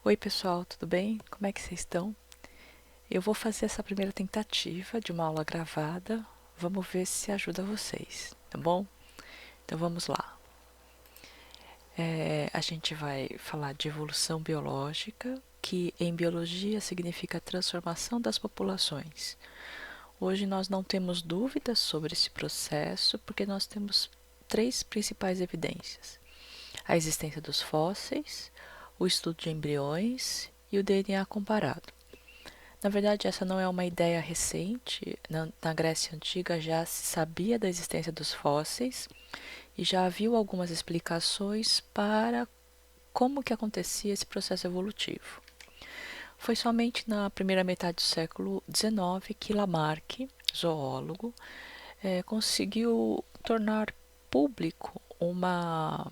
Oi pessoal, tudo bem? Como é que vocês estão? Eu vou fazer essa primeira tentativa de uma aula gravada. Vamos ver se ajuda vocês, tá bom? Então vamos lá. A gente vai falar de evolução biológica, que em biologia significa transformação das populações. Hoje nós não temos dúvidas sobre esse processo, porque nós temos três principais evidências: a existência dos fósseis, o estudo de embriões e o DNA comparado. Na verdade, essa não é uma ideia recente. Na Grécia Antiga já se sabia da existência dos fósseis e já havia algumas explicações para como que acontecia esse processo evolutivo. Foi somente na primeira metade do século XIX que Lamarck, zoólogo, conseguiu tornar público uma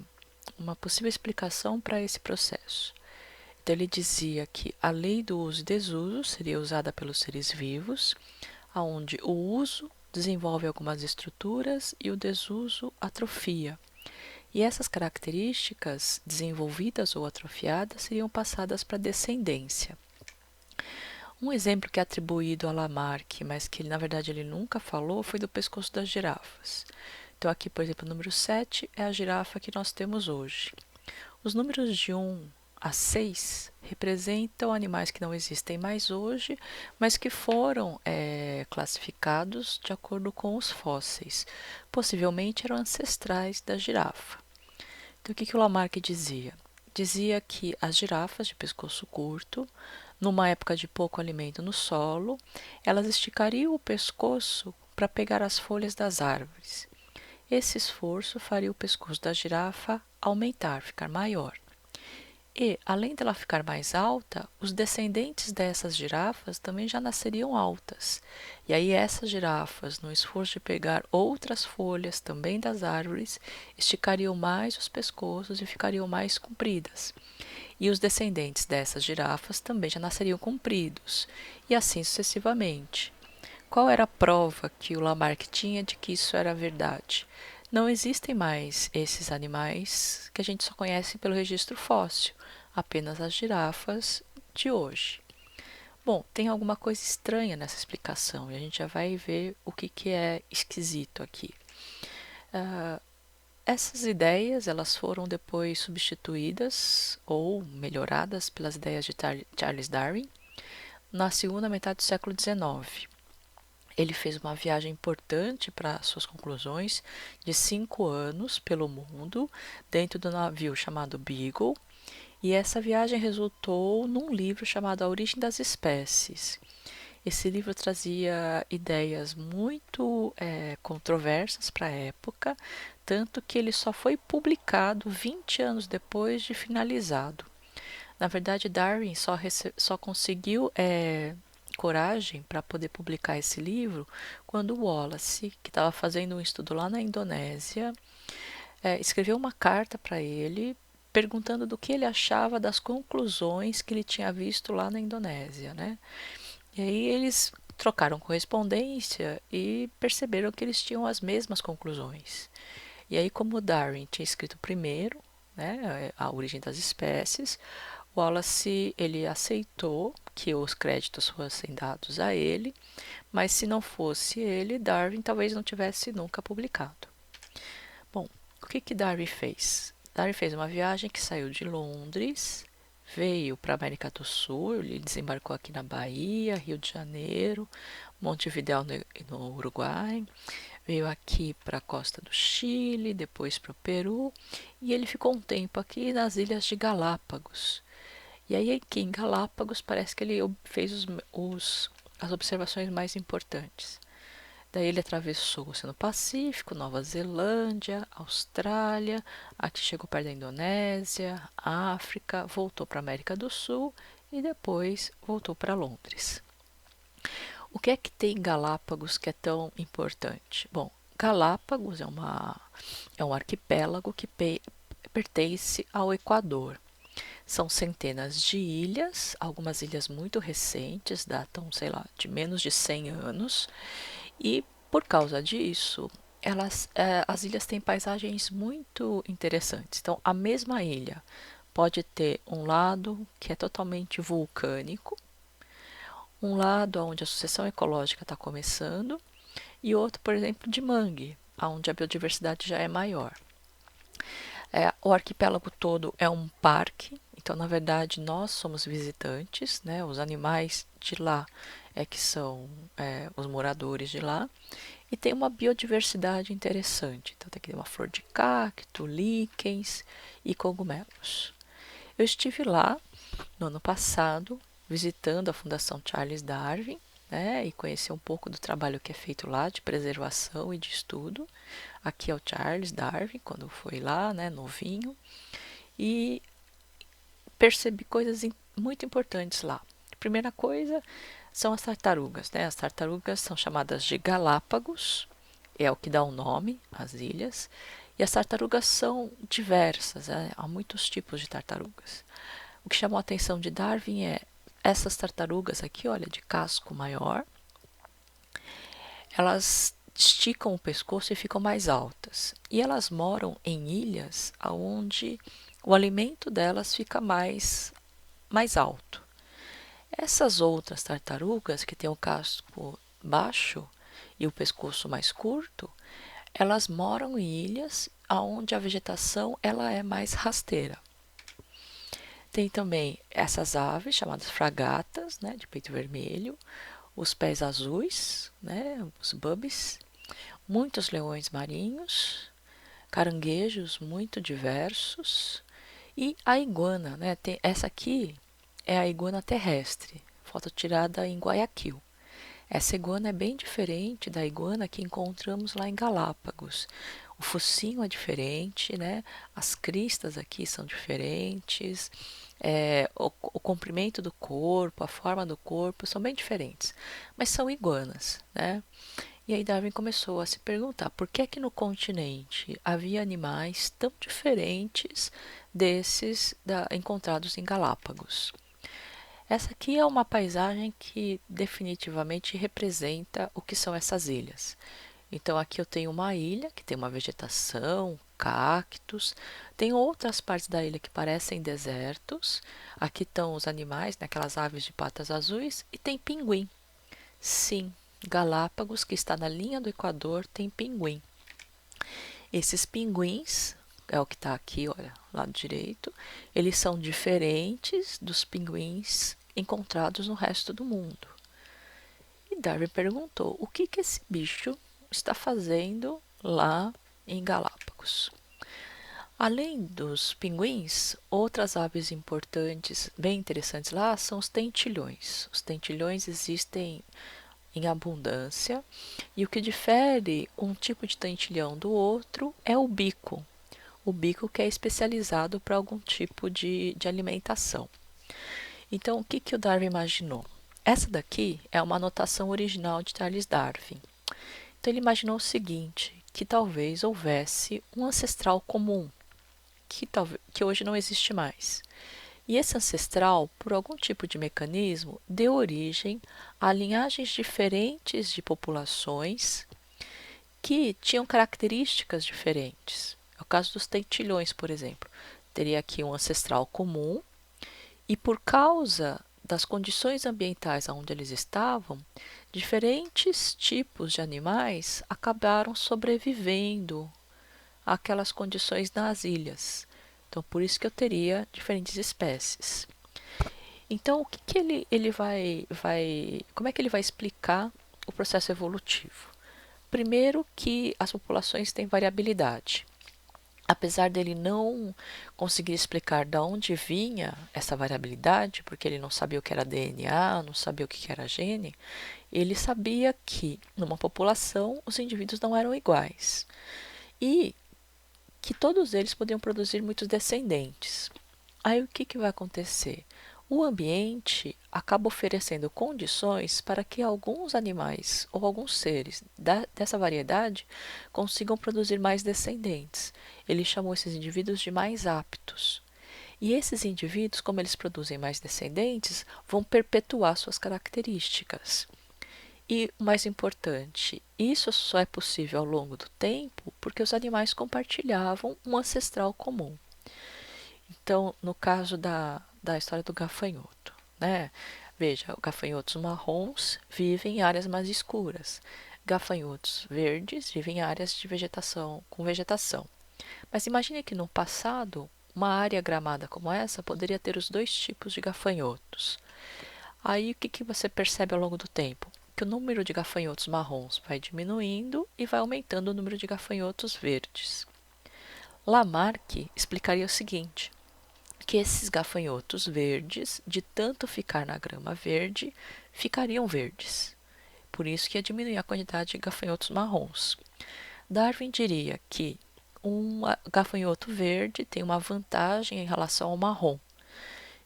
possível explicação para esse processo. Então, ele dizia que a lei do uso e desuso seria usada pelos seres vivos, onde o uso desenvolve algumas estruturas e o desuso atrofia. E essas características desenvolvidas ou atrofiadas seriam passadas para a descendência. Um exemplo que é atribuído a Lamarck, mas que na verdade ele nunca falou, foi do pescoço das girafas. Então aqui, por exemplo, o número 7 é a girafa que nós temos hoje. Os números de 1 a 6 representam animais que não existem mais hoje, mas que foram classificados de acordo com os fósseis. Possivelmente eram ancestrais da girafa. Então, o que o Lamarck dizia? Dizia que as girafas de pescoço curto, numa época de pouco alimento no solo, elas esticariam o pescoço para pegar as folhas das árvores. Esse esforço faria o pescoço da girafa aumentar, ficar maior. E, além dela ficar mais alta, os descendentes dessas girafas também já nasceriam altas. E aí essas girafas, no esforço de pegar outras folhas também das árvores, esticariam mais os pescoços e ficariam mais compridas. E os descendentes dessas girafas também já nasceriam compridos, e assim sucessivamente. Qual era a prova que o Lamarck tinha de que isso era verdade? Não existem mais esses animais que a gente só conhece pelo registro fóssil, apenas as girafas de hoje. Bom, tem alguma coisa estranha nessa explicação e a gente já vai ver o que é esquisito aqui. Essas ideias elas foram depois substituídas ou melhoradas pelas ideias de Charles Darwin na segunda metade do século XIX. Ele fez uma viagem importante para suas conclusões de 5 anos pelo mundo, dentro do navio chamado Beagle, e essa viagem resultou num livro chamado A Origem das Espécies. Esse livro trazia ideias muito controversas para a época, tanto que ele só foi publicado 20 anos depois de finalizado. Na verdade, Darwin só conseguiu coragem para poder publicar esse livro quando Wallace, que estava fazendo um estudo lá na Indonésia, escreveu uma carta para ele perguntando do que ele achava das conclusões que ele tinha visto lá na Indonésia, né? E aí eles trocaram correspondência e perceberam que eles tinham as mesmas conclusões. E aí, como Darwin tinha escrito primeiro, né, a origem das espécies, Wallace ele aceitou que os créditos fossem dados a ele, mas se não fosse ele, Darwin talvez não tivesse nunca publicado. Bom, o que Darwin fez? Darwin fez uma viagem que saiu de Londres, veio para a América do Sul, ele desembarcou aqui na Bahia, Rio de Janeiro, Montevidéu no Uruguai, veio aqui para a costa do Chile, depois para o Peru, e ele ficou um tempo aqui nas ilhas de Galápagos. E aí aqui em Galápagos parece que ele fez as observações mais importantes. Daí ele atravessou o Oceano Pacífico, Nova Zelândia, Austrália, aqui chegou perto da Indonésia, África, voltou para a América do Sul e depois voltou para Londres. O que é que tem em Galápagos que é tão importante? Bom, Galápagos é um arquipélago que pertence ao Equador. São centenas de ilhas, algumas ilhas muito recentes, datam, sei lá, de menos de 100 anos, e por causa disso, as ilhas têm paisagens muito interessantes. Então, a mesma ilha pode ter um lado que é totalmente vulcânico, um lado onde a sucessão ecológica está começando, e outro, por exemplo, de mangue, onde a biodiversidade já é maior. O arquipélago todo é um parque, então, na verdade, nós somos visitantes, né? Os animais de lá que são os moradores de lá, e tem uma biodiversidade interessante. Então, tem aqui uma flor de cacto, líquens e cogumelos. Eu estive lá no ano passado, visitando a Fundação Charles Darwin, né, e conhecer um pouco do trabalho que é feito lá de preservação e de estudo. Aqui é o Charles Darwin, quando foi lá, né, novinho, e percebi coisas muito importantes lá. A primeira coisa são as tartarugas, né? As tartarugas são chamadas de Galápagos, é o que dá o nome às ilhas, e as tartarugas são diversas, né? Há muitos tipos de tartarugas. O que chamou a atenção de Darwin é essas tartarugas aqui, olha, de casco maior, elas esticam o pescoço e ficam mais altas. E elas moram em ilhas onde o alimento delas fica mais alto. Essas outras tartarugas que têm o casco baixo e o pescoço mais curto, elas moram em ilhas onde a vegetação ela é mais rasteira. Tem também essas aves chamadas fragatas, né, de peito vermelho, os pés azuis, né, os bubbies, muitos leões marinhos, caranguejos muito diversos e a iguana, né, essa aqui é a iguana terrestre, foto tirada em Guayaquil. Essa iguana é bem diferente da iguana que encontramos lá em Galápagos. O focinho é diferente, né? As cristas aqui são diferentes, o comprimento do corpo, a forma do corpo são bem diferentes, mas são iguanas, né? E aí Darwin começou a se perguntar por que é que no continente havia animais tão diferentes desses encontrados em Galápagos. Essa aqui é uma paisagem que definitivamente representa o que são essas ilhas. Então aqui eu tenho uma ilha que tem uma vegetação, cactos, tem outras partes da ilha que parecem desertos. Aqui estão os animais, né, aquelas aves de patas azuis, e tem pinguim. Sim, Galápagos, que está na linha do Equador, tem pinguim. Esses pinguins, é o que está aqui, olha, lado direito, eles são diferentes dos pinguins encontrados no resto do mundo. E Darwin perguntou, o que esse bicho está fazendo lá em Galápagos? Além dos pinguins, outras aves importantes, bem interessantes lá, são os tentilhões. Os tentilhões existem em abundância, e o que difere um tipo de tentilhão do outro é o bico. O bico que é especializado para algum tipo de alimentação. Então, o que o Darwin imaginou? Essa daqui é uma anotação original de Charles Darwin. Então, ele imaginou o seguinte, que talvez houvesse um ancestral comum, que hoje não existe mais. E esse ancestral, por algum tipo de mecanismo, deu origem a linhagens diferentes de populações que tinham características diferentes. É o caso dos tentilhões, por exemplo. Teria aqui um ancestral comum e, por causa das condições ambientais onde eles estavam, diferentes tipos de animais acabaram sobrevivendo àquelas condições nas ilhas. Então, por isso que eu teria diferentes espécies. Então, o que ele como é que ele vai explicar o processo evolutivo? Primeiro que as populações têm variabilidade. Apesar dele não conseguir explicar de onde vinha essa variabilidade, porque ele não sabia o que era DNA, não sabia o que era gene, ele sabia que numa população os indivíduos não eram iguais e que todos eles podiam produzir muitos descendentes. Aí o que vai acontecer? O ambiente acaba oferecendo condições para que alguns animais ou alguns seres dessa variedade consigam produzir mais descendentes. Ele chamou esses indivíduos de mais aptos. E esses indivíduos, como eles produzem mais descendentes, vão perpetuar suas características. E o mais importante, isso só é possível ao longo do tempo porque os animais compartilhavam um ancestral comum. Então, no caso da história do gafanhoto, né? Veja, gafanhotos marrons vivem em áreas mais escuras. Gafanhotos verdes vivem em áreas de vegetação, com vegetação. Mas imagine que no passado, uma área gramada como essa poderia ter os dois tipos de gafanhotos. Aí o que você percebe ao longo do tempo? Que o número de gafanhotos marrons vai diminuindo e vai aumentando o número de gafanhotos verdes. Lamarck explicaria o seguinte: que esses gafanhotos verdes, de tanto ficar na grama verde, ficariam verdes. Por isso que ia diminuir a quantidade de gafanhotos marrons. Darwin diria que um gafanhoto verde tem uma vantagem em relação ao marrom.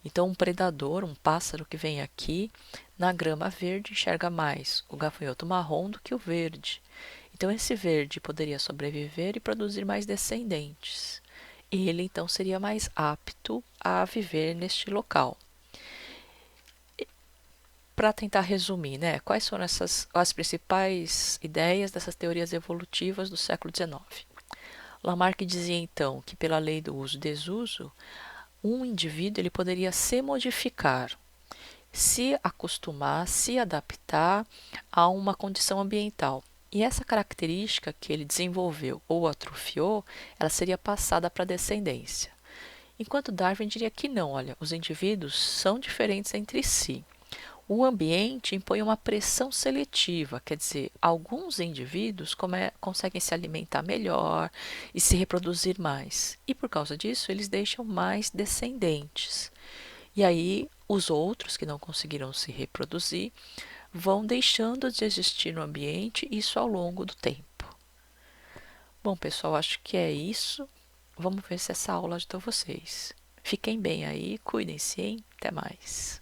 Então, um predador, um pássaro que vem aqui na grama verde, enxerga mais o gafanhoto marrom do que o verde. Então, esse verde poderia sobreviver e produzir mais descendentes. Ele, então, seria mais apto a viver neste local. Para tentar resumir, né, quais foram as principais ideias dessas teorias evolutivas do século XIX? Lamarck dizia, então, que pela lei do uso e desuso, um indivíduo ele poderia se modificar, se acostumar, se adaptar a uma condição ambiental. E essa característica que ele desenvolveu ou atrofiou, ela seria passada para a descendência. Enquanto Darwin diria que não, olha, os indivíduos são diferentes entre si. O ambiente impõe uma pressão seletiva, quer dizer, alguns indivíduos conseguem se alimentar melhor e se reproduzir mais. E por causa disso, eles deixam mais descendentes. E aí, os outros que não conseguiram se reproduzir vão deixando de existir no ambiente, isso ao longo do tempo. Bom, pessoal, acho que é isso. Vamos ver se essa aula ajudou vocês. Fiquem bem aí, cuidem-se, hein? Até mais.